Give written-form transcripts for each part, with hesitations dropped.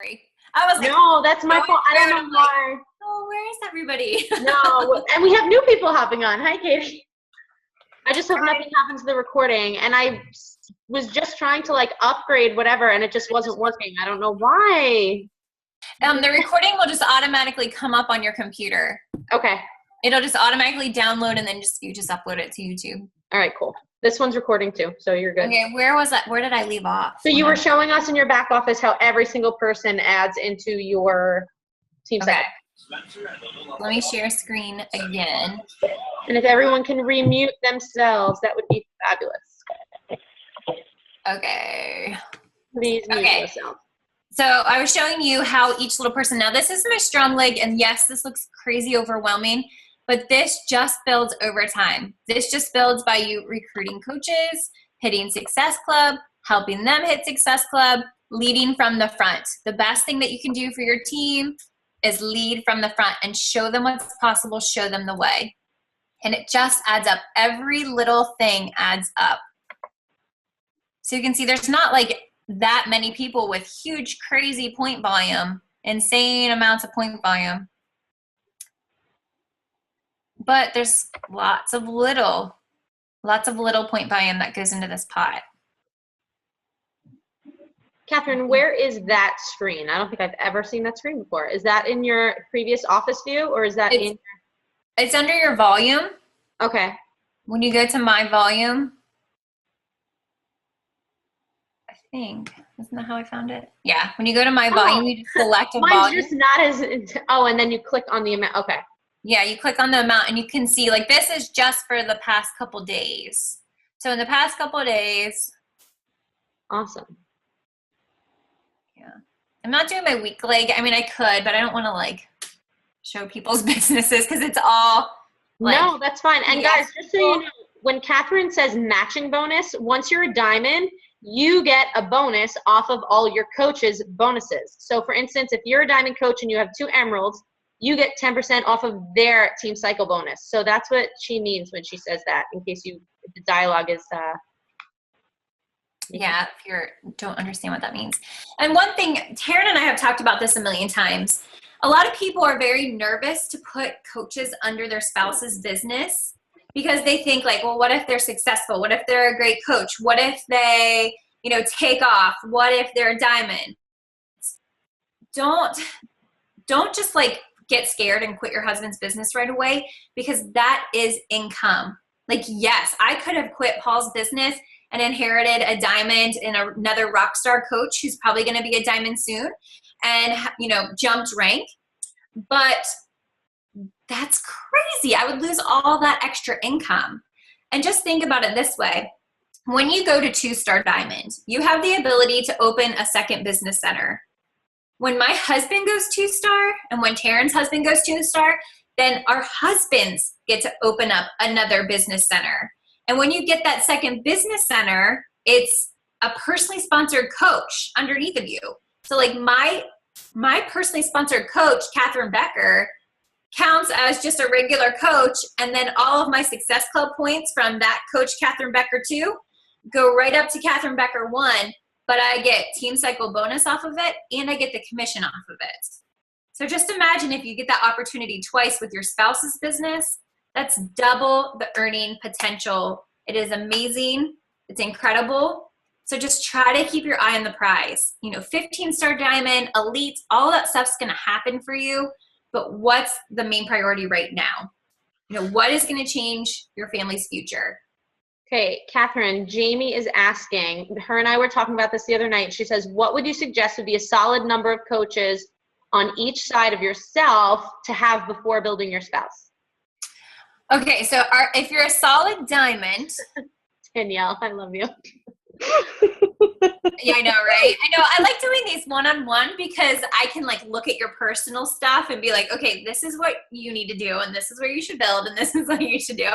I was like, no, that's my fault. I don't know why. Like, oh, where is everybody? No, and we have new people hopping on. Hi, Katie. I just hope nothing happens to the recording. And I was just trying to like upgrade whatever, and it just wasn't working. I don't know why. The recording will just automatically come up on your computer. Okay. It'll just automatically download, and then you just upload it to YouTube. All right, cool. This one's recording too, so you're good. Okay, where was that? Where did I leave off? So you were showing us in your back office how every single person adds into your team cycle. Let me share screen again. And if everyone can remute themselves, that would be fabulous. Okay. Please mute yourself. So I was showing you how each little person, now this is my strong leg, and yes, this looks crazy overwhelming, but this just builds over time. This just builds by you recruiting coaches, hitting Success Club, helping them hit Success Club, leading from the front. The best thing that you can do for your team is lead from the front and show them what's possible, show them the way. And it just adds up. Every little thing adds up. So you can see there's not like that many people with huge, crazy point volume, insane amounts of point volume. But there's lots of little point volume that goes into this pot. Katherine, where is that screen? I don't think I've ever seen that screen before. Is that in your previous office view, or is that It's under your volume. Okay. When you go to my volume, I think, isn't that how I found it? Yeah, when you go to my volume, you just select a volume. Mine's just not as, and then you click on the amount. Okay. Yeah, you click on the amount, and you can see, like, this is just for the past couple days. So in the past couple of days. Awesome. Yeah. I'm not doing my week leg. I mean, I could, but I don't want to, like, show people's businesses because it's all, like. No, that's fine. And guys, just so you know, when Katherine says matching bonus, once you're a diamond, you get a bonus off of all your coaches' bonuses. So, for instance, if you're a diamond coach and you have 2 emeralds, you get 10% off of their team cycle bonus. So that's what she means when she says that, in case the dialogue is yeah, if you don't understand what that means. And one thing, Taryn and I have talked about this a million times. A lot of people are very nervous to put coaches under their spouse's business because they think like, well, what if they're successful? What if they're a great coach? What if they, take off? What if they're a diamond? Don't just like get scared and quit your husband's business right away, because that is income. Like, yes, I could have quit Paul's business and inherited a diamond and another rock star coach who's probably going to be a diamond soon and, jumped rank. But that's crazy. I would lose all that extra income. And just think about it this way. When you go to 2-star diamond, you have the ability to open a second business center. When my husband goes 2-star and when Taryn's husband goes 2-star, then our husbands get to open up another business center. And when you get that second business center, it's a personally sponsored coach underneath of you. So like my personally sponsored coach, Katherine Becker, counts as just a regular coach. And then all of my Success Club points from that coach, Katherine Becker 2, go right up to Katherine Becker 1. But I get team cycle bonus off of it, and I get the commission off of it. So just imagine if you get that opportunity twice with your spouse's business, that's double the earning potential. It is amazing. It's incredible. So just try to keep your eye on the prize. 15-star diamond, elite, all that stuff's going to happen for you. But what's the main priority right now? What is going to change your family's future? Okay, Katherine, Jamie is asking, her and I were talking about this the other night. She says, what would you suggest would be a solid number of coaches on each side of yourself to have before building your spouse? Okay, so if you're a solid diamond. Danielle, I love you. Yeah, I know, right? I know. I like doing these one-on-one because I can like look at your personal stuff and be like, okay, this is what you need to do, and this is where you should build, and this is what you should do.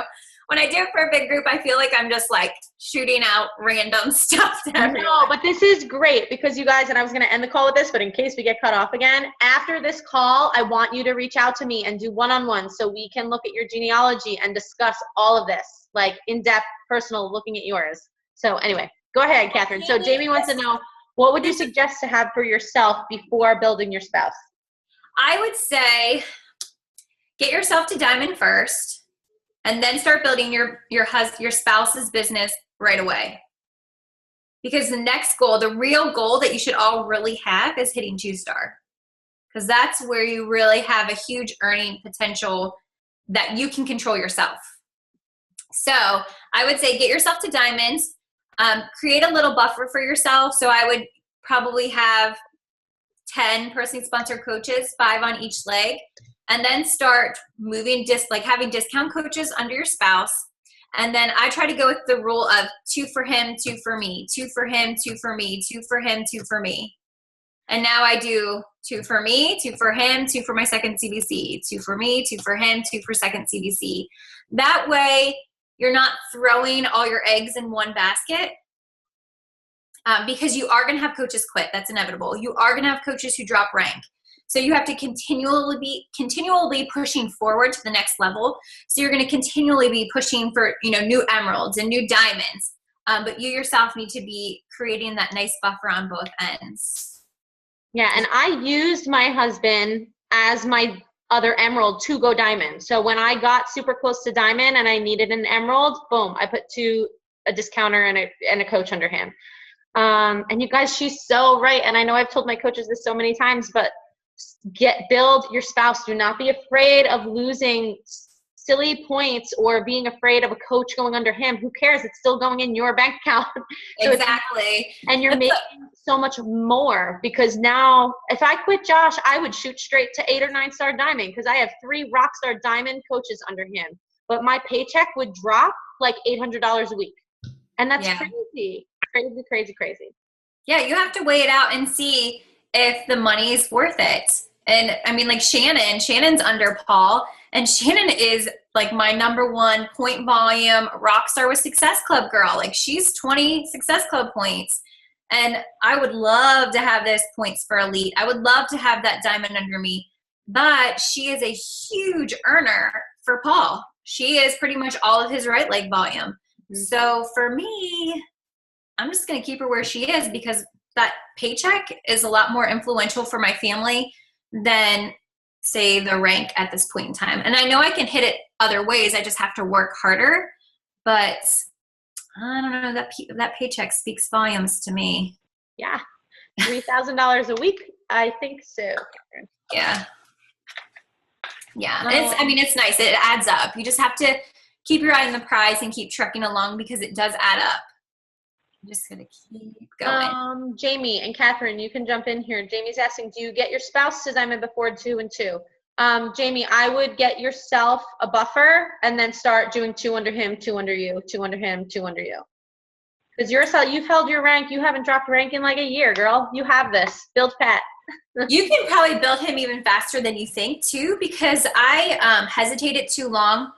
When I do it for a big group, I feel like I'm just like shooting out random stuff to everyone. No, but this is great because you guys, and I was going to end the call with this, but in case we get cut off again, after this call, I want you to reach out to me and do one-on-one so we can look at your genealogy and discuss all of this, like in-depth, personal, looking at yours. So anyway, go ahead, Katherine. So Jamie wants to know, What would you suggest to have for yourself before building your spouse? I would say get yourself to diamond first, and then start building your spouse's business right away. Because the next goal, the real goal that you should all really have, is hitting 2-star. Because that's where you really have a huge earning potential that you can control yourself. So I would say get yourself to diamonds, create a little buffer for yourself. So I would probably have 10 personally sponsored coaches, 5 on each leg, and then start moving, having discount coaches under your spouse. And then I try to go with the rule of 2 for him, 2 for me, 2 for him, 2 for me, 2 for him, 2 for me. And now I do 2 for me, 2 for him, 2 for my second CBC, 2 for me, 2 for him, 2 for second CBC. That way you're not throwing all your eggs in one basket, because you are going to have coaches quit. That's inevitable. You are going to have coaches who drop rank. So you have to continually be pushing forward to the next level. So you're going to continually be pushing for, new emeralds and new diamonds. But you yourself need to be creating that nice buffer on both ends. Yeah, and I used my husband as my other emerald to go diamond. So when I got super close to diamond and I needed an emerald, boom, I put a discounter and a coach under him. And you guys, she's so right. And I know I've told my coaches this so many times, but build your spouse. Do not be afraid of losing silly points or being afraid of a coach going under him. Who cares? It's still going in your bank account. So exactly. And you're making so much more, because now if I quit Josh, I would shoot straight to 8 or 9-star diamond, because I have 3 rockstar diamond coaches under him. But my paycheck would drop like $800 a week. And that's crazy. Crazy. Yeah, you have to weigh it out and see if the money is worth it. And I mean, like Shannon's under Paul, and Shannon is like my number 1 point volume rock star with Success Club girl. Like, she's 20 Success Club points. And I would love to have those points for elite. I would love to have that diamond under me, but she is a huge earner for Paul. She is pretty much all of his right leg volume. Mm-hmm. So for me, I'm just going to keep her where she is, because that paycheck is a lot more influential for my family than, say, the rank at this point in time. And I know I can hit it other ways. I just have to work harder. But I don't know, that paycheck speaks volumes to me. Yeah. $3,000 a week? I think so. Yeah. Yeah. It's nice. It adds up. You just have to keep your eye on the prize and keep trucking along, because it does add up. I'm just going to keep going. Jamie and Katherine, you can jump in here. Jamie's asking, do you get your spouse to diamond before 2 and 2? Jamie, I would get yourself a buffer and then start doing 2 under him, 2 under you, 2 under him, 2 under you. Because you've held your rank. You haven't dropped rank in like a year, girl. You have this. Build Pat. You can probably build him even faster than you think, too, because I hesitated too long.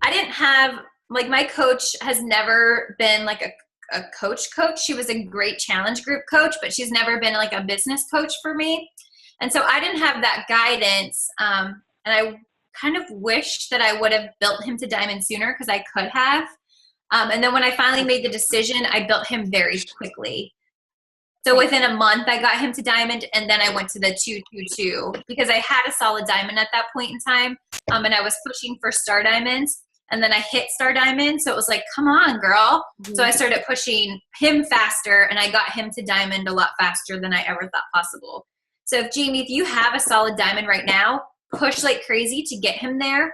I didn't have, my coach has never been like a coach. She was a great challenge group coach, but she's never been like a business coach for me. And so I didn't have that guidance. And I kind of wish that I would have built him to diamond sooner, because I could have. And then when I finally made the decision, I built him very quickly. So within a month, I got him to diamond, and then I went to the 2-2-2, because I had a solid diamond at that point in time. And I was pushing for star diamonds. And then I hit star diamond. So it was like, come on, girl. Mm-hmm. So I started pushing him faster, and I got him to diamond a lot faster than I ever thought possible. So Jamie, if you have a solid diamond right now, push like crazy to get him there.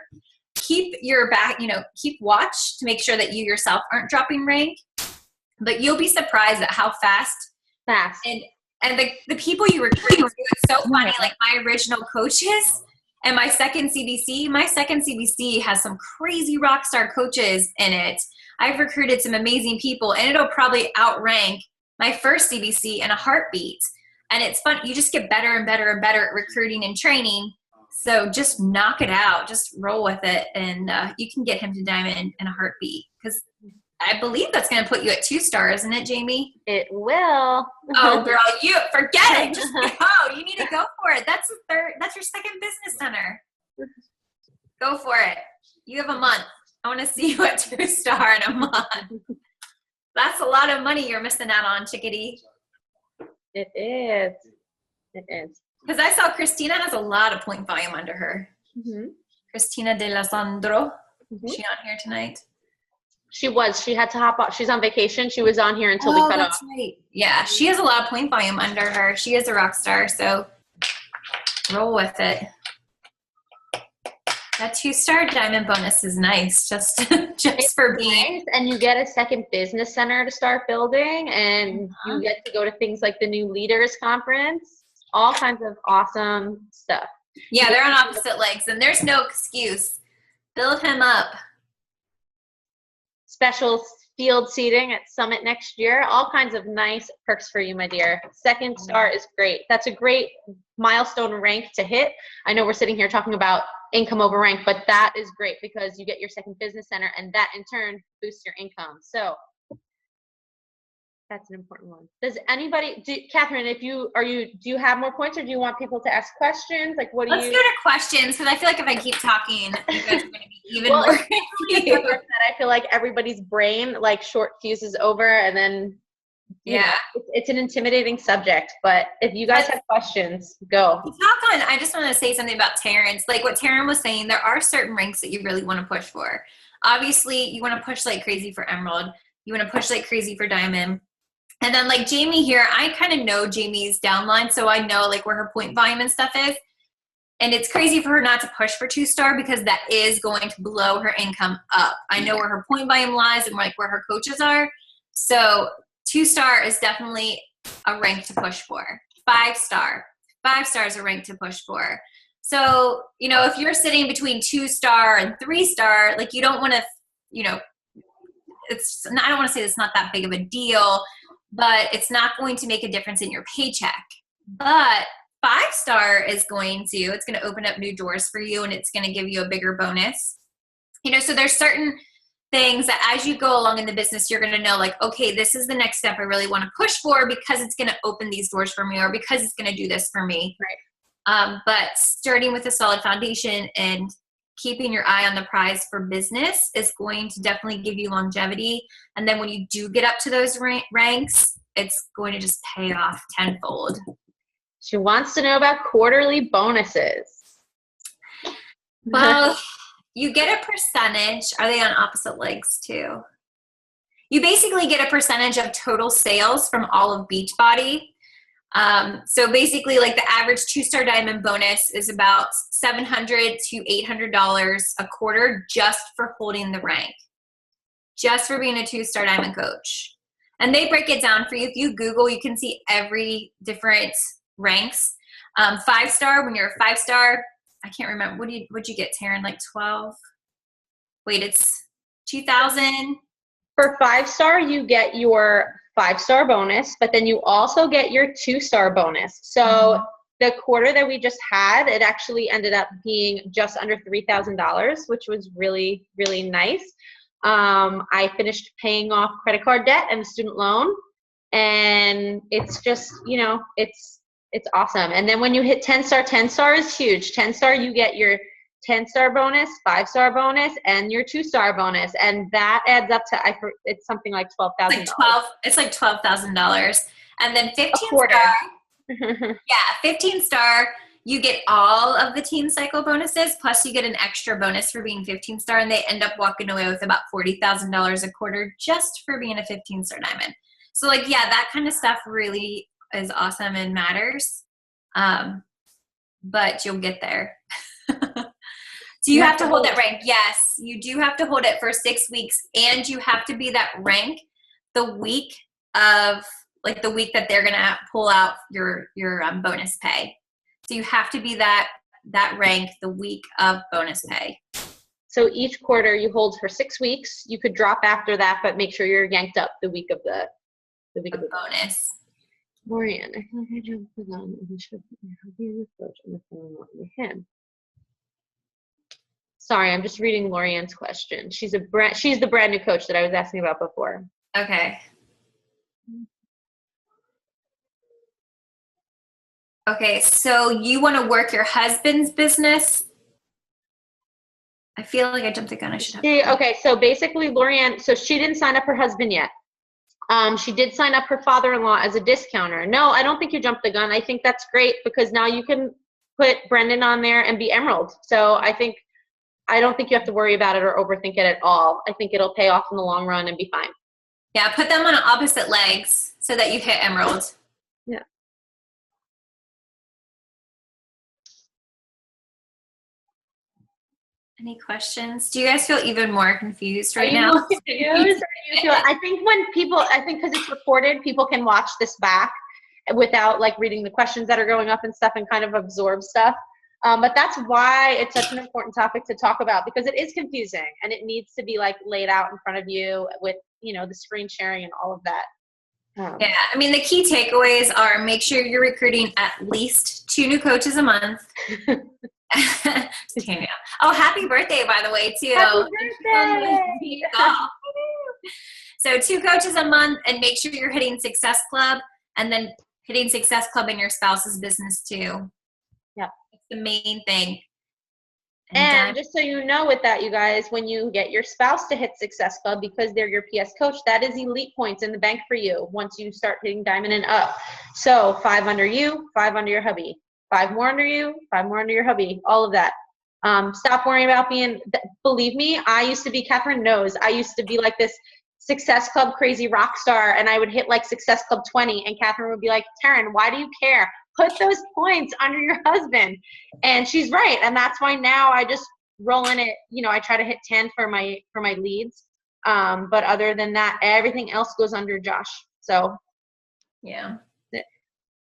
Keep your back, keep watch to make sure that you yourself aren't dropping rank. But you'll be surprised at how fast. And the people you recruit, it's so funny. Like my original coaches, and my second CBC has some crazy rock star coaches in it. I've recruited some amazing people, and it'll probably outrank my first CBC in a heartbeat. And it's fun. You just get better and better and better at recruiting and training. So just knock it out. Just roll with it. And you can get him to diamond in a heartbeat, because I believe that's going to put you at 2-star, isn't it, Jamie? It will. Oh, girl, you forget it. Just go. You need to go for it. That's your second business center. Go for it. You have a month. I want to see you at 2-star in a month. That's a lot of money you're missing out on, chickadee. It is. It is. Because I saw Christina has a lot of point volume under her. Mm-hmm. Christina de la Sandro. Mm-hmm. Is she on here tonight? She was. She had to hop off. She's on vacation. She was on here until we cut off. Right. Yeah, she has a lot of point volume under her. She is a rock star, so roll with it. That 2-star diamond bonus is nice, just for being nice. And you get a second business center to start building, and you get to go to things like the new leaders conference, all kinds of awesome stuff. Yeah, they're on opposite legs, and there's no excuse. Build him up. Special field seating at Summit next year, all kinds of nice perks for you, my dear. Second star is great. That's a great milestone rank to hit. I know we're sitting here talking about income over rank, but that is great because you get your second business center, and that in turn boosts your income. So that's an important one. Does anybody, Katherine, do you have more points, or do you want people to ask questions? Like, what do Let's go to questions, because I feel like if I keep talking, you guys are going to be even more confused. I feel like everybody's brain like short fuses over, and then you know, it's an intimidating subject. But if you guys have questions, go. I just want to say something about Terrence. Like what Taryn was saying, there are certain ranks that you really want to push for. Obviously, you want to push like crazy for Emerald. You want to push like crazy for Diamond. And then like Jamie here, I kind of know Jamie's downline, so I know like where her point volume and stuff is. And it's crazy for her not to push for 2-star because that is going to blow her income up. I know where her point volume lies and like where her coaches are. So 2-star is definitely a rank to push for. 5-star. 5-star is a rank to push for. So, you know, if you're sitting between 2-star and 3-star, like you don't want to, you know, I don't want to say it's not that big of a deal, but it's not going to make a difference in your paycheck. But 5-star is it's going to open up new doors for you, and it's going to give you a bigger bonus. You know, so there's certain things that as you go along in the business, you're going to know like, okay, this is the next step I really want to push for because it's going to open these doors for me, or because it's going to do this for me. Right. But starting with a solid foundation and keeping your eye on the prize for business is going to definitely give you longevity. And then when you do get up to those ranks, it's going to just pay off tenfold. She wants to know about quarterly bonuses. Well, you get a percentage. Are they on opposite legs too? You basically get a percentage of total sales from all of Beachbody. So basically like the average 2-star diamond bonus is about $700 to $800 a quarter just for holding the rank, just for being a 2-star diamond coach. And they break it down for you. If you Google, you can see every different ranks. 5-star, when you're a 5-star, I can't remember. What'd you get, Taryn? Like 12? Wait, it's 2,000. For 5-star, you get your 5-star bonus, but then you also get your 2-star bonus. So the quarter that we just had, it actually ended up being just under $3,000, which was really, really nice. I finished paying off credit card debt and a student loan, and it's just, you know, it's awesome. And then when you hit 10-star, 10-star is huge. 10-star, you get your 10-star bonus, 5-star bonus, and your 2-star bonus, and that adds up to it's something like $12,000. It's like $12,000, and then 15-star. Yeah, 15-star. You get all of the team cycle bonuses, plus you get an extra bonus for being 15-star, and they end up walking away with about $40,000 a quarter just for being a 15-star diamond. So, like, yeah, that kind of stuff really is awesome and matters, but you'll get there. So you have to hold that rank. Yes, you do have to hold it for 6 weeks, and you have to be that rank the week of, like the week that they're gonna pull out your bonus pay. So you have to be that rank the week of bonus pay. So each quarter you hold for 6 weeks. You could drop after that, but make sure you're yanked up the week of the bonus. Lorianne, I feel like I jumped the gun and should be the coach on the phone with him. Sorry, I'm just reading Lorianne's question. She's the brand new coach that I was asking about before. Okay. Okay, so you want to work your husband's business? I feel like I jumped the gun. I should have. Okay, so basically Lorianne, so she didn't sign up her husband yet. She did sign up her father-in-law as a discounter. No, I don't think you jumped the gun. I think that's great because now you can put Brendan on there and be Emerald. So I don't think you have to worry about it or overthink it at all. I think it'll pay off in the long run and be fine. Yeah, put them on opposite legs so that you hit Emerald. Yeah. Any questions? Do you guys feel even more confused right now? now? Confused? I think because it's recorded, people can watch this back without like reading the questions that are going up and stuff and kind of absorb stuff. But that's why it's such an important topic to talk about because it is confusing and it needs to be like laid out in front of you with, the screen sharing and all of that. Yeah, I mean, the key takeaways are make sure you're recruiting at least 2 new coaches a month. Oh, happy birthday, by the way, too. Happy birthday! So 2 coaches a month and make sure you're hitting Success Club and then hitting Success Club in your spouse's business, too. Yeah. It's the main thing. And just so you know with that, you guys, when you get your spouse to hit Success Club because they're your PS coach, that is elite points in the bank for you once you start hitting diamond and up. So 5 under you, 5 under your hubby. 5 more under you, 5 more under your hubby, all of that. Stop worrying about believe me, I used to be, Katherine knows, I used to be like this Success Club crazy rock star and I would hit like Success Club 20 and Katherine would be like, Taryn, why do you care? Put those points under your husband. And she's right. And that's why now I just roll in it. I try to hit 10 for my leads. But other than that, everything else goes under Josh. So yeah.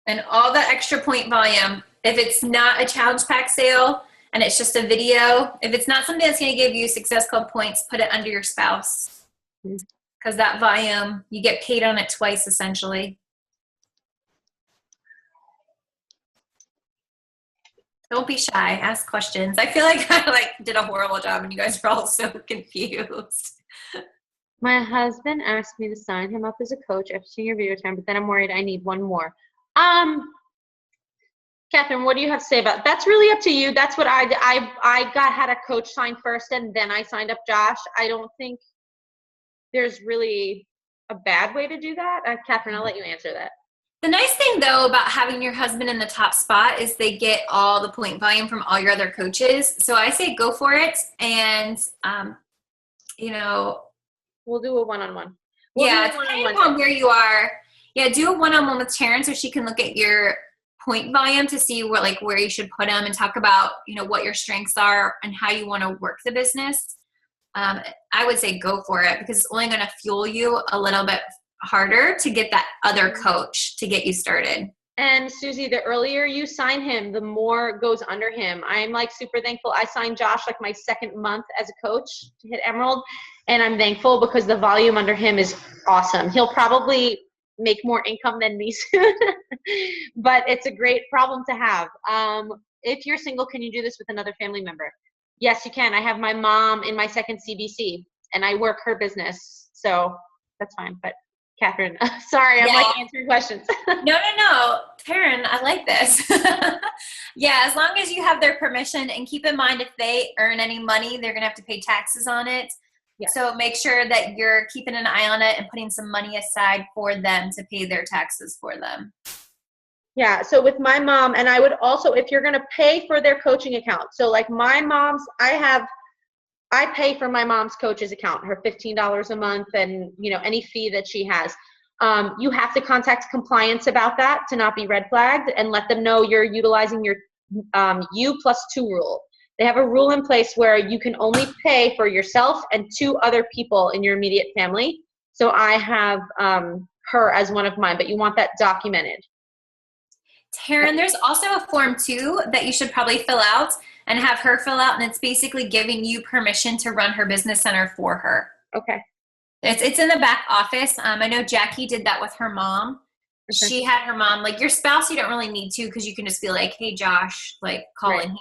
And all that extra point volume, if it's not a challenge pack sale and it's just a video, if it's not something that's going to give you Success Club points, put it under your spouse. Because that volume, you get paid on it twice, essentially. Don't be shy. Ask questions. I feel like I did a horrible job and you guys are all so confused. My husband asked me to sign him up as a coach after seeing your video time, but then I'm worried I need one more. Katherine, what do you have to say about it? That's really up to you. That's what I did. I had a coach sign first and then I signed up Josh. I don't think there's really a bad way to do that. Katherine, I'll let you answer that. The nice thing, though, about having your husband in the top spot is they get all the point volume from all your other coaches. So I say go for it. And, we'll do a one-on-one. Depending on where you are. Yeah, do a one-on-one with Taryn so she can look at your point volume to see where you should put them and talk about, what your strengths are and how you want to work the business. I would say go for it because it's only going to fuel you a little bit harder to get that other coach to get you started. And Susie, the earlier you sign him, the more goes under him. I'm super thankful. I signed Josh my second month as a coach to hit Emerald, and I'm thankful because the volume under him is awesome. He'll probably make more income than me soon, but it's a great problem to have. If you're single, can you do this with another family member? Yes, you can. I have my mom in my second CBC, and I work her business, so that's fine. But Katherine, sorry, I'm answering questions. No. Taryn, I like this. Yeah, as long as you have their permission, and keep in mind if they earn any money, they're going to have to pay taxes on it. Yeah. So make sure that you're keeping an eye on it and putting some money aside for them to pay their taxes for them. Yeah, so with my mom, and I would also, if you're going to pay for their coaching account, so my mom's, I pay for my mom's coach's account, her $15 a month and, any fee that she has. You have to contact compliance about that to not be red flagged and let them know you're utilizing your U+2 rule. They have a rule in place where you can only pay for yourself and 2 other people in your immediate family. So I have her as one of mine, but you want that documented. Taryn, there's also a form too that you should probably fill out and have her fill out, and it's basically giving you permission to run her business center for her. Okay. It's in the back office. I know Jackie did that with her mom. Okay. She had her mom, your spouse, you don't really need to because you can just be like, hey, Josh, call in here.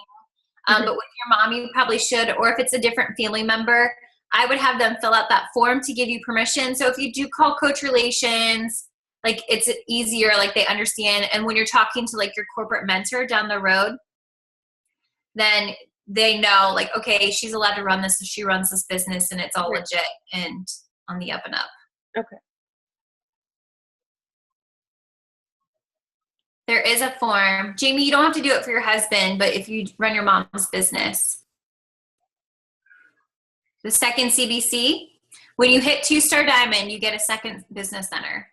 But with your mom, you probably should, or if it's a different family member, I would have them fill out that form to give you permission. So if you do call coach relations, it's easier, they understand. And when you're talking to your corporate mentor down the road, then they know okay, she's allowed to run this if she runs this business and it's all legit and on the up and up. Okay. There is a form. Jamie, you don't have to do it for your husband, but if you run your mom's business. The second CBC, when you hit 2-star diamond, you get a second business center.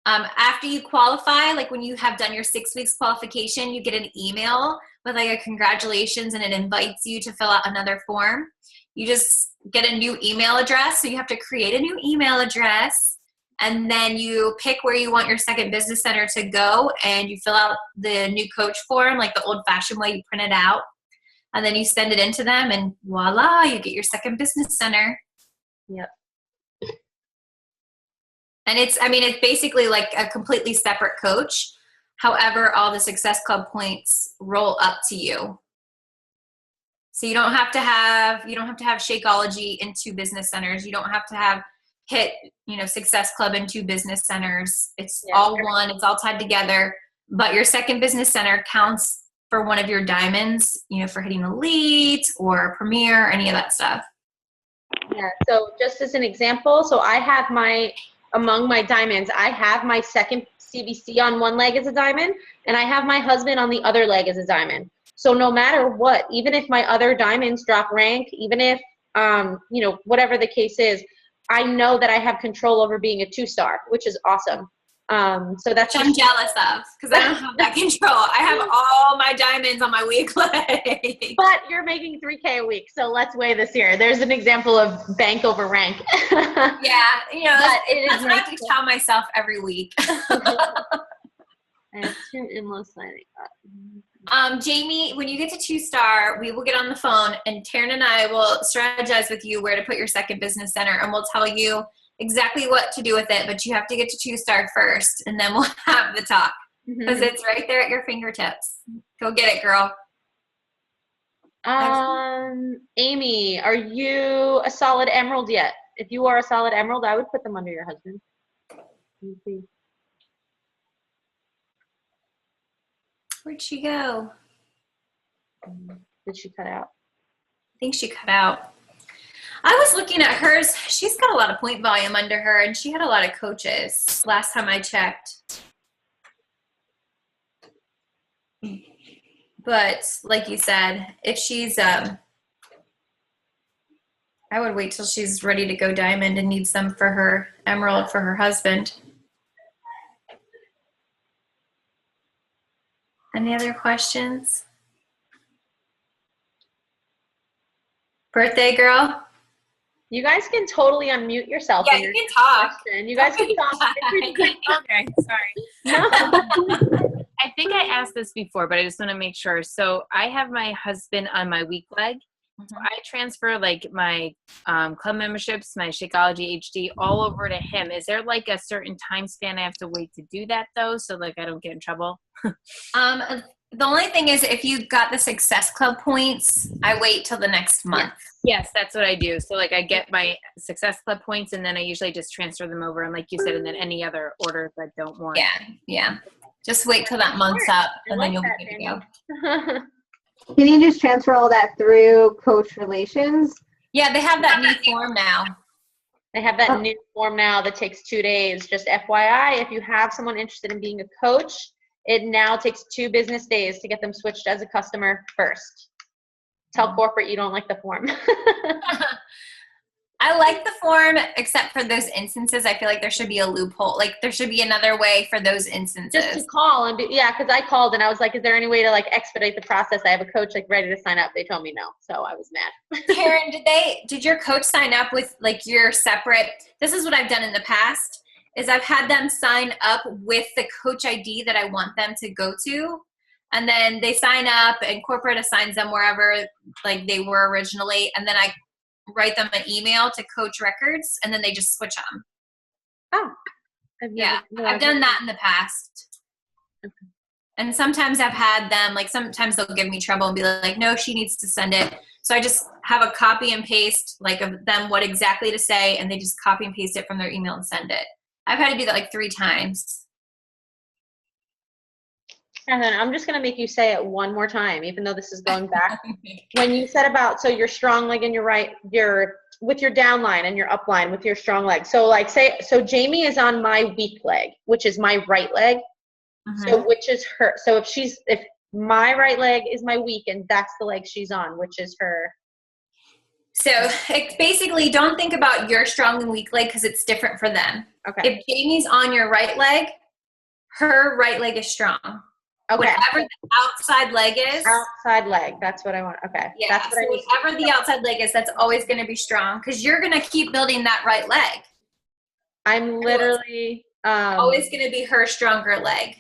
After you qualify, like when you have done your 6 weeks qualification, you get an email with like a congratulations, and it invites you to fill out another form. You just get a new email address. So you have to create a new email address, and then you pick where you want your second business center to go, and you fill out the new coach form, like the old fashioned way, you print it out, and then you send it in to them, and voila, you get your second business center. Yep. And it's basically like a completely separate coach. However, all the Success Club points roll up to you. So you don't have to have Shakeology in 2 business centers. You don't have to have hit, Success Club in 2 business centers. It's all one, it's all tied together. But your second business center counts for one of your diamonds, for hitting Elite or Premier, any of that stuff. Yeah, so just as an example, so I have among my diamonds, I have my second CBC on one leg as a diamond, and I have my husband on the other leg as a diamond. So no matter what, even if my other diamonds drop rank, even if, whatever the case is, I know that I have control over being a 2-star, which is awesome. So that's I'm jealous of, because I don't have that control. I have all my diamonds on my weak leg. But you're making $3K a week, so let's weigh this here. There's an example of bank over rank. Yeah, that's what I have to tell myself every week. I have 2 endless lighting. Jamie, when you get to 2-star, we will get on the phone, and Taryn and I will strategize with you where to put your second business center, and we'll tell you exactly what to do with it, but you have to get to 2-star first, and then we'll have the talk, because it's right there at your fingertips. Go get it, girl. Amy, are you a solid emerald yet? If you are a solid emerald, I would put them under your husband. Let me see. Where'd she go? Did she cut out? I think she cut out. I was looking at hers. She's got a lot of point volume under her, and she had a lot of coaches last time I checked. But like you said, if she's, I would wait till she's ready to go diamond and needs them for her emerald for her husband. Any other questions? Birthday girl? You guys can totally unmute yourself. Yeah, you can talk. You guys can talk. Okay, sorry. I think I asked this before, but I just want to make sure. So I have my husband on my weak leg. So I transfer like my club memberships, my Shakeology HD, all over to him. Is there like a certain time span I have to wait to do that though, so like I don't get in trouble? The only thing is, if you got the Success Club points, I wait till the next month. Yes, that's what I do. So like I get my Success Club points, and then I usually just transfer them over, and like you said, and then any other orders I don't want. Yeah. Just wait till that month's up, and then you'll be good to go. Can you just transfer all that through Coach Relations? Yeah, they have that new form now. They have that new form now that takes 2 days. Just FYI, if you have someone interested in being a coach, it now takes 2 business days to get them switched as a customer first. Tell corporate you don't like the form. I like the form, except for those instances. I feel like there should be a loophole. Like there should be another way for those instances. Just to call and because I called and I was like, is there any way to like expedite the process? I have a coach like ready to sign up. They told me no, so I was mad. Karen, did your coach sign up with like your separate? This is what I've done in the past. Is I've had them sign up with the coach ID that I want them to go to, and then they sign up and corporate assigns them wherever like they were originally, and then I write them an email to coach records, and then they just switch them. Oh. I've done that in the past. Okay. And sometimes I've had them, like sometimes they'll give me trouble and be like, no, she needs to send it. So I just have a copy and paste like of them what exactly to say, and they just copy and paste it from their email and send it. I've had to do that like 3 times. And then I'm just going to make you say it one more time, even though this is going back. When you said about, so your strong leg and your right, with your down line and your up line with your strong leg. So like so Jamie is on my weak leg, which is my right leg. So which is her? So if my right leg is my weak and that's the leg she's on, which is her? So basically, don't think about your strong and weak leg because it's different for them. Okay. If Jamie's on your right leg, her right leg is strong. Okay. Whatever the outside leg is. Outside leg. That's what I want. Okay. Yeah. That's what so whatever the outside leg is, that's always going to be strong because you're going to keep building that right leg. I'm literally always going to be her stronger leg.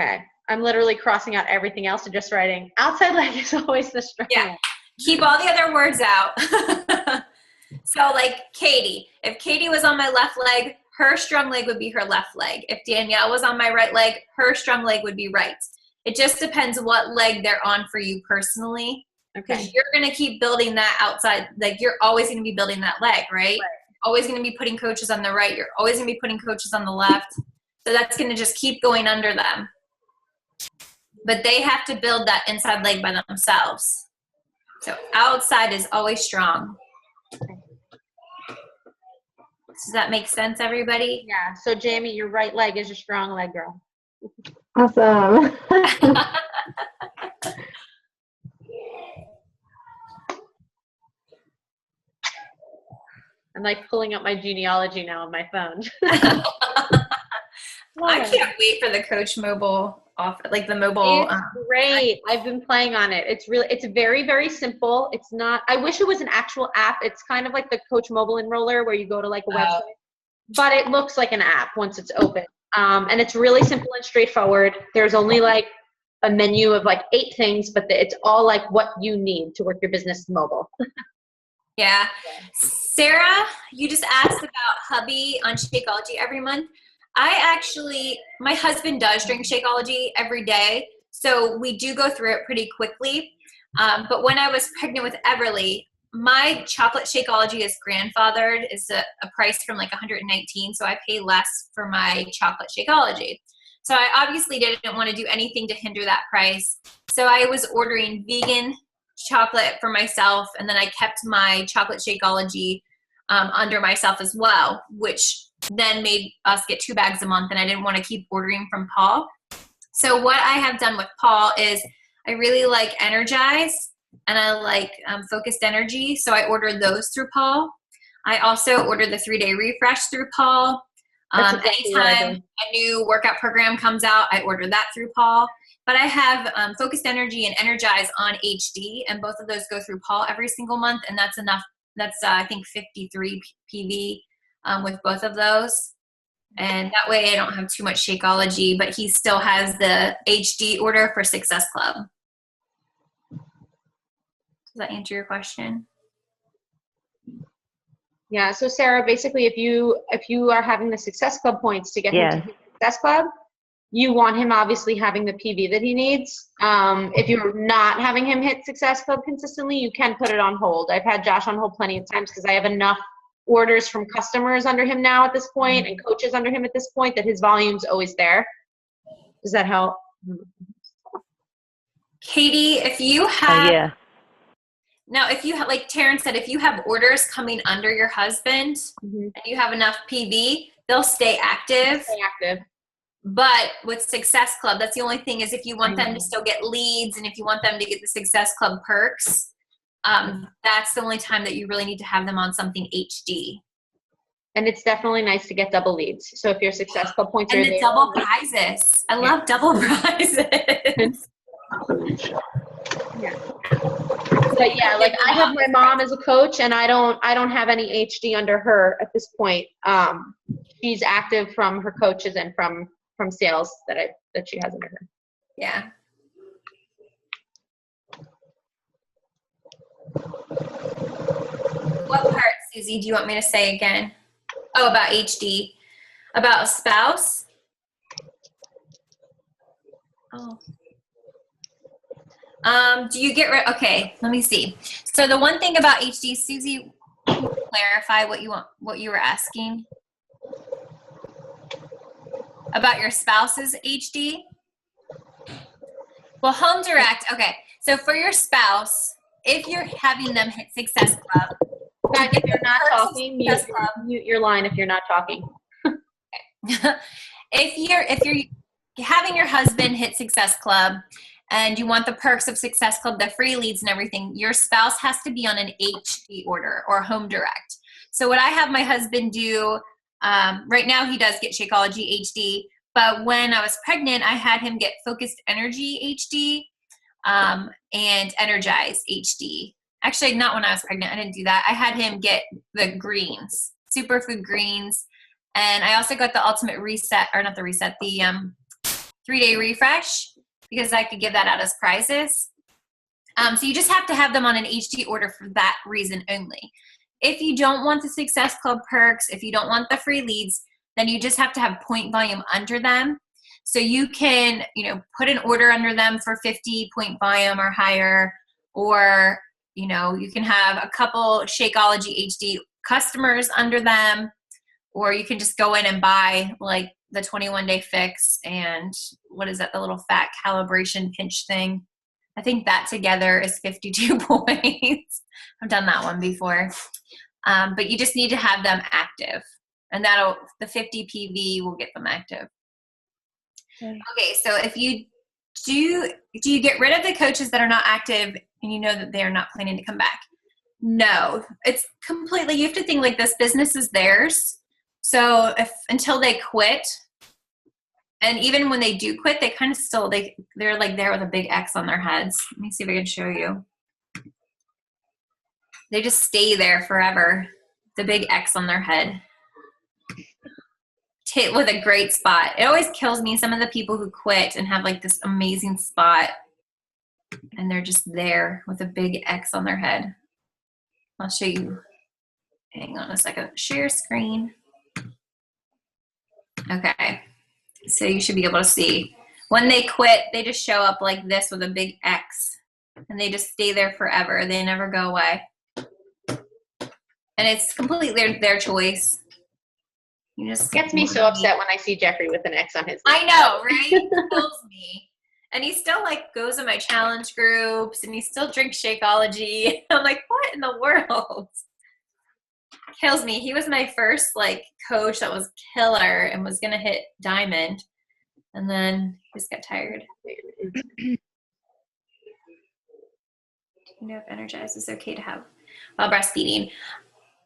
Okay. I'm literally crossing out everything else and just writing outside leg is always the strong leg. Keep all the other words out. So like Katie, if Katie was on my left leg, her strong leg would be her left leg. If Danielle was on my right leg, her strong leg would be right. It just depends what leg they're on for you personally. Because you're going to keep building that outside, like you're always going to be building that leg, right? Always going to be putting coaches on the right. You're always going to be putting coaches on the left. So that's going to just keep going under them. But they have to build that inside leg by themselves. So outside is always strong. Does that make sense, everybody? Yeah. So Jamie, your right leg is a strong leg, girl. Awesome. I'm like pulling up my genealogy now on my phone. I can't wait for the Coach mobile like the mobile. It's great. I've been playing on it. It's very, very simple. It's not, I wish it was an actual app. It's kind of like the Coach mobile enroller where you go to like a website, but it looks like an app once it's open. And it's really simple and straightforward. There's only like a menu of like 8 things, but it's all like what you need to work your business mobile. Yeah. Sarah, you just asked about hubby on Shakeology every month. My husband does drink Shakeology every day, so we do go through it pretty quickly. But when I was pregnant with Everly, my chocolate Shakeology is grandfathered. It's a price from like $119, so I pay less for my chocolate Shakeology. So I obviously didn't want to do anything to hinder that price. So I was ordering vegan chocolate for myself, and then I kept my chocolate Shakeology under myself as well, which then made us get 2 bags a month, and I didn't want to keep ordering from Paul. So what I have done with Paul is I really like Energize, and I like Focused Energy, so I ordered those through Paul. I also ordered the 3-day refresh through Paul. Anytime a new workout program comes out, I order that through Paul. But I have Focused Energy and Energize on HD, and both of those go through Paul every single month, and that's enough. That's, I think, 53 PV with both of those. And that way I don't have too much Shakeology, but he still has the HD order for Success Club. Does that answer your question? Yeah, so Sarah, basically if you are having the Success Club points to get him to hit Success Club, you want him obviously having the PV that he needs. If you're not having him hit Success Club consistently, you can put it on hold. I've had Josh on hold plenty of times because I have enough orders from customers under him now at this point and coaches under him at this point that his volume's always there. Does that help? Katie, if you have now, if you have, like Taryn said, if you have orders coming under your husband and you have enough PV, they'll stay active. But with Success Club, that's the only thing is if you want them to still get leads and if you want them to get the Success Club perks, that's the only time that you really need to have them on something HD. And it's definitely nice to get double leads. So if your Success Club points are there. And the double prizes. I love double prizes. But yeah, like I have my mom as a coach and I don't have any HD under her at this point. She's active from her coaches and from sales that she has under her. Yeah. What part, Susie, do you want me to say again? Oh, about HD. About a spouse? Oh. Do you get rid? Okay, let me see. So the one thing about HD, Susie, can you clarify what you were asking about your spouse's HD? Well, Home Direct. Okay, so for your spouse, if you're having them hit Success Club, if you're not talking, mute your line if you're not talking. if you're having your husband hit Success Club and you want the perks of Success Club, the free leads and everything, your spouse has to be on an HD order or home direct. So what I have my husband do, right now he does get Shakeology HD, but when I was pregnant, I had him get Focused Energy HD and Energize HD. Actually, not when I was pregnant. I didn't do that. I had him get the greens, superfood greens. And I also got the ultimate reset, or not the reset, the 3-day refresh, because I could give that out as prizes. So you just have to have them on an HD order for that reason only. If you don't want the Success Club perks, if you don't want the free leads, then you just have to have point volume under them. So you can, put an order under them for 50 point volume or higher, or, you can have a couple Shakeology HD customers under them, or you can just go in and buy like the 21-day fix and what is that, the little fat calibration pinch thing. I think that together is 52 points. I've done that one before. But you just need to have them active, and the 50 PV will get them active. Okay, so if you do you get rid of the coaches that are not active and you know that they are not planning to come back? No, it's completely, you have to think like this business is theirs. So until they quit, and even when they do quit, they kind of still, they're like there with a big X on their heads. Let me see if I can show you. They just stay there forever. The big X on their head. With a great spot. It always kills me, some of the people who quit and have like this amazing spot and they're just there with a big X on their head. I'll show you. Hang on a second. Share screen. Okay. So you should be able to see. When they quit, they just show up like this with a big X. And they just stay there forever. They never go away. And it's completely their choice. You just gets me so upset when I see Jeffrey with an X on his name. I know, right? It kills me. And he still like goes in my challenge groups and he still drinks Shakeology. I'm like, what in the world? Kills me. He was my first like coach that was killer and was gonna hit diamond. And then he just got tired. You know if Energize is okay to have while breastfeeding.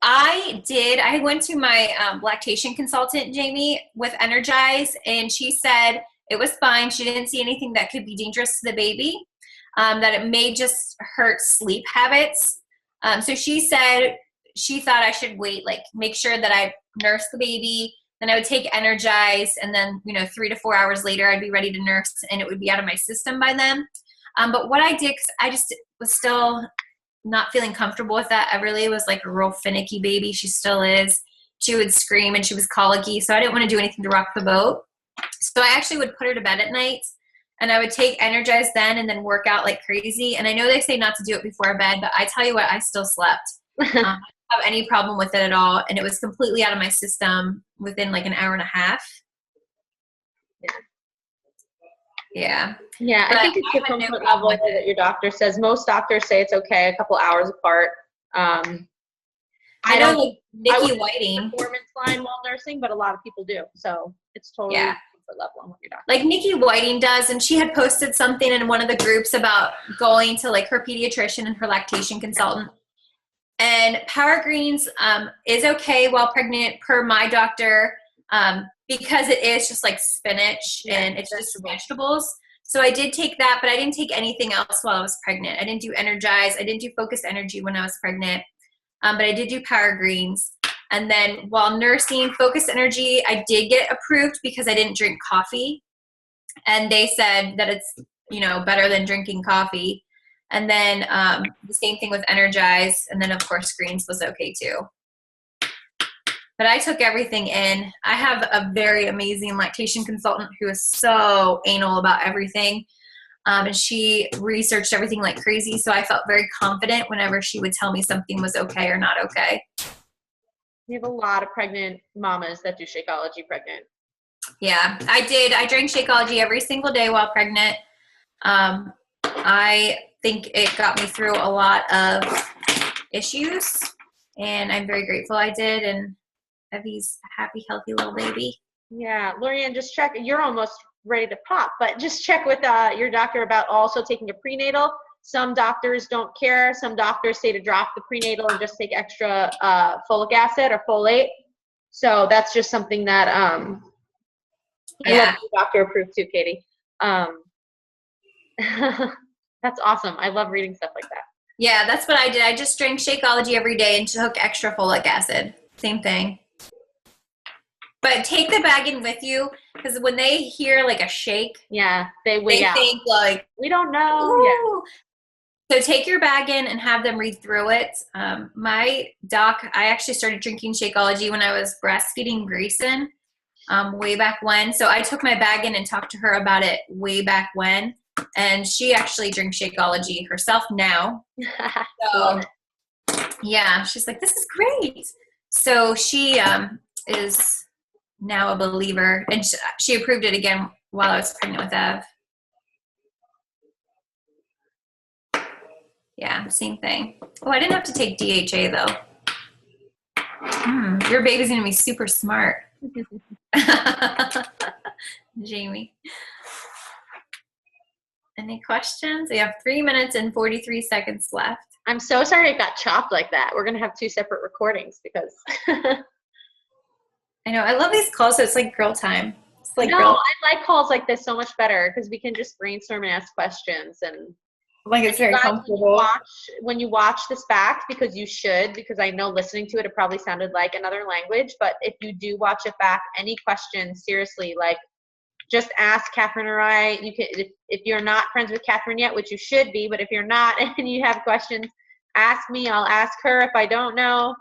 I went to my lactation consultant, Jamie, with Energize, and she said it was fine. She didn't see anything that could be dangerous to the baby, that it may just hurt sleep habits. So she said she thought I should wait, like make sure that I nurse the baby, then I would take Energize, and then, 3 to 4 hours later, I'd be ready to nurse, and it would be out of my system by then. But what I did, because I just was still not feeling comfortable with that. I really was like a real finicky baby. She still is. She would scream and she was colicky. So I didn't want to do anything to rock the boat. So I actually would put her to bed at night and I would take Energize then and then work out like crazy. And I know they say not to do it before bed, but I tell you what, I still slept. I didn't have any problem with it at all. And it was completely out of my system within like an hour and a half. Yeah. Yeah, I think it's the comfort level that your doctor says. Most doctors say it's okay a couple hours apart. I know like Nikki Whiting. Performance line while nursing, but a lot of people do. So it's totally comfort level on what your doctor like Nikki Whiting does, and she had posted something in one of the groups about going to like her pediatrician and her lactation consultant. And Power Greens is okay while pregnant per my doctor because it is just like spinach and it's just vegetables. So I did take that, but I didn't take anything else while I was pregnant. I didn't do Energize. I didn't do Focused Energy when I was pregnant, but I did do Power Greens. And then while nursing Focused Energy, I did get approved because I didn't drink coffee. And they said that it's, better than drinking coffee. And then the same thing with Energize. And then, of course, Greens was okay too. But I took everything in. I have a very amazing lactation consultant who is so anal about everything. And she researched everything like crazy. So I felt very confident whenever she would tell me something was okay or not okay. We have a lot of pregnant mamas that do Shakeology pregnant. Yeah, I did. I drank Shakeology every single day while pregnant. I think it got me through a lot of issues. And I'm very grateful I did. And Evie's a happy, healthy little baby. Yeah, Lorianne, just check. You're almost ready to pop. But just check with your doctor about also taking a prenatal. Some doctors don't care. Some doctors say to drop the prenatal and just take extra folic acid or folate. So that's just something that I love the doctor approved too, Katie. That's awesome. I love reading stuff like that. Yeah, that's what I did. I just drank Shakeology every day and took extra folic acid. Same thing. But take the bag in with you, because when they hear like a shake, they think like, we don't know. Ooh. So take your bag in and have them read through it. My doc, I actually started drinking Shakeology when I was breastfeeding Grayson way back when. So I took my bag in and talked to her about it way back when. And she actually drinks Shakeology herself now. So yeah, she's like, this is great. So she is now a believer, and she approved it again while I was pregnant with Ev. Yeah, same thing. Oh, I didn't have to take DHA though. Your baby's gonna be super smart. Jamie. Any questions? We have 3 minutes and 43 seconds left. I'm so sorry it got chopped like that. We're gonna have 2 separate recordings because I know. I love these calls, so it's like girl time. It's like I like calls like this so much better because we can just brainstorm and ask questions, and like it's very comfortable. When you watch this back, because you should, because I know listening to it, it probably sounded like another language, but if you do watch it back, any questions, seriously, like just ask Katherine or I. You can, if you're not friends with Katherine yet, which you should be, but if you're not and you have questions, ask me. I'll ask her if I don't know.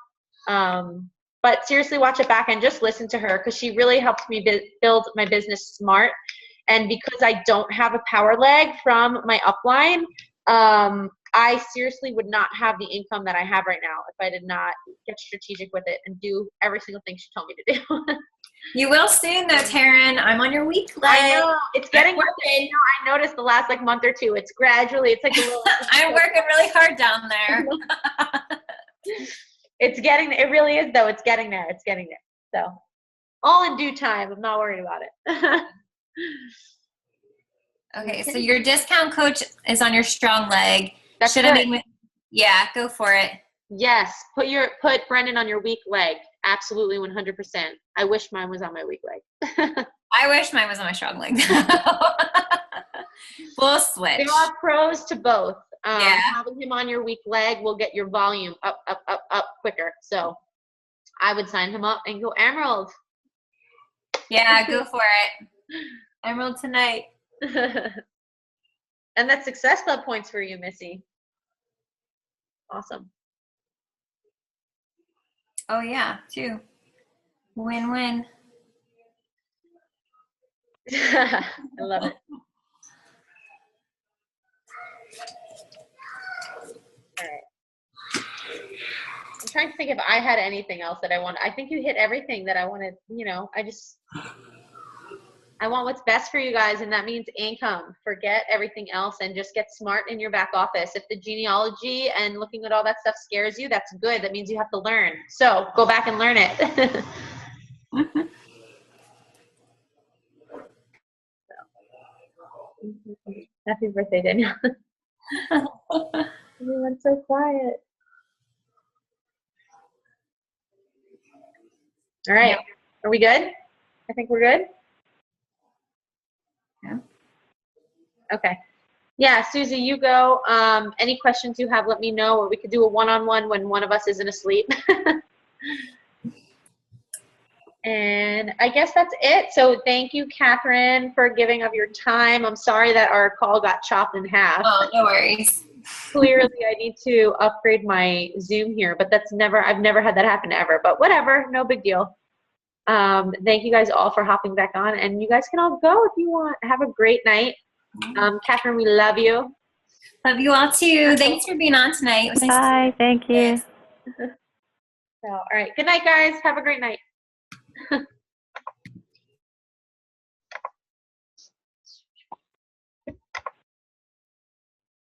But seriously, watch it back and just listen to her, because she really helped me build my business smart. And because I don't have a power leg from my upline, I seriously would not have the income that I have right now if I did not get strategic with it and do every single thing she told me to do. You will soon though, Taryn. I'm on your week leg. I know. It's getting worse. I noticed the last like month or two, it's gradually, it's like a little. I'm working really hard down there. It really is though. It's getting there. It's getting there. So all in due time. I'm not worried about it. Okay. So your discount coach is on your strong leg. That's Should good. I make yeah, go for it. Yes. Put Brendan on your weak leg. Absolutely. 100%. I wish mine was on my weak leg. I wish mine was on my strong leg. We'll switch. There are pros to both. Yeah. Having him on your weak leg will get your volume up quicker. So I would sign him up and go Emerald. Yeah, go for it. Emerald tonight. And that's Success Club points for you, Missy. Awesome. Oh yeah, too. Win-win. I love it. All right. I'm trying to think if I had anything else that I want. I think you hit everything that I wanted. I want what's best for you guys, and that means income. Forget everything else and just get smart in your back office. If the genealogy and looking at all that stuff scares you, that's good. That means you have to learn. So go back and learn it. Happy birthday, Danielle. Everyone's so quiet. All right. Yep. Are we good? I think we're good. Yeah. Okay. Yeah, Susie, you go. Any questions you have, let me know, or we could do a one-on-one when one of us isn't asleep. And I guess that's it. So thank you, Katherine, for giving of your time. I'm sorry that our call got chopped in half. Oh, no worries. Clearly, I need to upgrade my Zoom here, but I've never had that happen ever. But whatever, no big deal. Thank you guys all for hopping back on, and you guys can all go if you want. Have a great night. Katherine, we love you. Love you all too. Thanks for being on tonight. It was nice. Bye. Thank you. So, all right. Good night, guys. Have a great night.